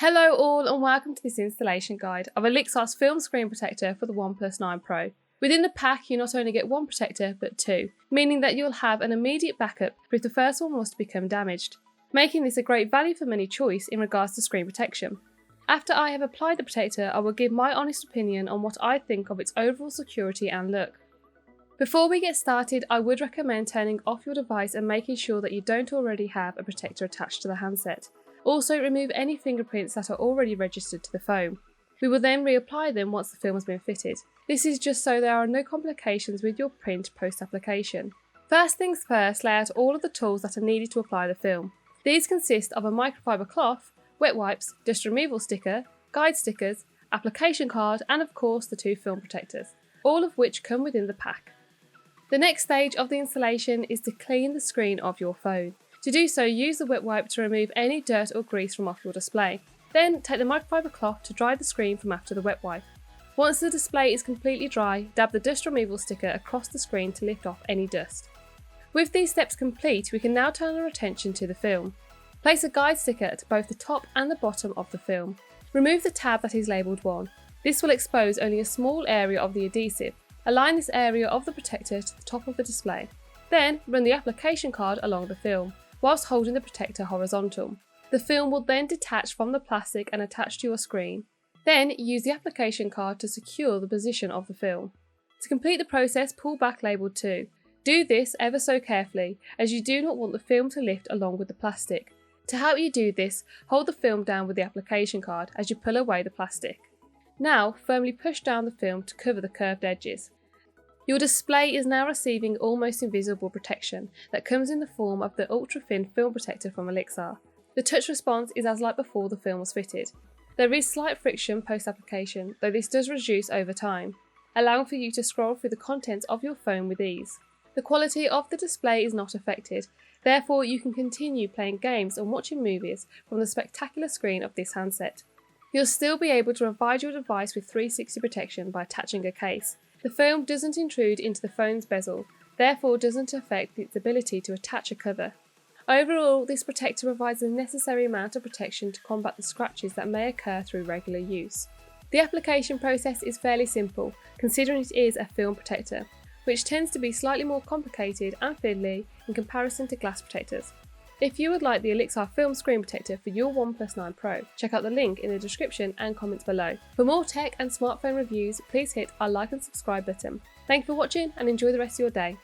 Hello all and welcome to this installation guide of Elixar's film screen protector for the OnePlus 9 Pro. Within the pack you not only get one protector but two, meaning that you'll have an immediate backup if the first one was to become damaged, making this a great value for money choice in regards to screen protection. After I have applied the protector, I will give my honest opinion on what I think of its overall security and look. Before we get started, I would recommend turning off your device and making sure that you don't already have a protector attached to the handset. Also, remove any fingerprints that are already registered to the phone. We will then reapply them once the film has been fitted. This is just so there are no complications with your print post-application. First things first, lay out all of the tools that are needed to apply the film. These consist of a microfiber cloth, wet wipes, dust removal sticker, guide stickers, application card, and of course the two film protectors, all of which come within the pack. The next stage of the installation is to clean the screen of your phone. To do so, use the wet wipe to remove any dirt or grease from off your display. Then take the microfiber cloth to dry the screen from after the wet wipe. Once the display is completely dry, dab the dust removal sticker across the screen to lift off any dust. With these steps complete, we can now turn our attention to the film. Place a guide sticker at both the top and the bottom of the film. Remove the tab that is labelled 1. This will expose only a small area of the adhesive. Align this area of the protector to the top of the display. Then run the application card along the film, whilst holding the protector horizontal. The film will then detach from the plastic and attach to your screen. Then use the application card to secure the position of the film. To complete the process, pull back label 2. Do this ever so carefully, as you do not want the film to lift along with the plastic. To help you do this, hold the film down with the application card as you pull away the plastic. Now firmly push down the film to cover the curved edges. Your display is now receiving almost invisible protection that comes in the form of the ultra-thin film protector from Elixar. The touch response is as like before the film was fitted. There is slight friction post-application, though this does reduce over time, allowing for you to scroll through the contents of your phone with ease. The quality of the display is not affected, therefore you can continue playing games and watching movies from the spectacular screen of this handset. You'll still be able to provide your device with 360 protection by attaching a case. The film doesn't intrude into the phone's bezel, therefore doesn't affect its ability to attach a cover. Overall, this protector provides the necessary amount of protection to combat the scratches that may occur through regular use. The application process is fairly simple, considering it is a film protector, which tends to be slightly more complicated and fiddly in comparison to glass protectors. If you would like the Elixar film screen protector for your OnePlus 9 Pro, check out the link in the description and comments below. For more tech and smartphone reviews, please hit our like and subscribe button. Thank you for watching and enjoy the rest of your day.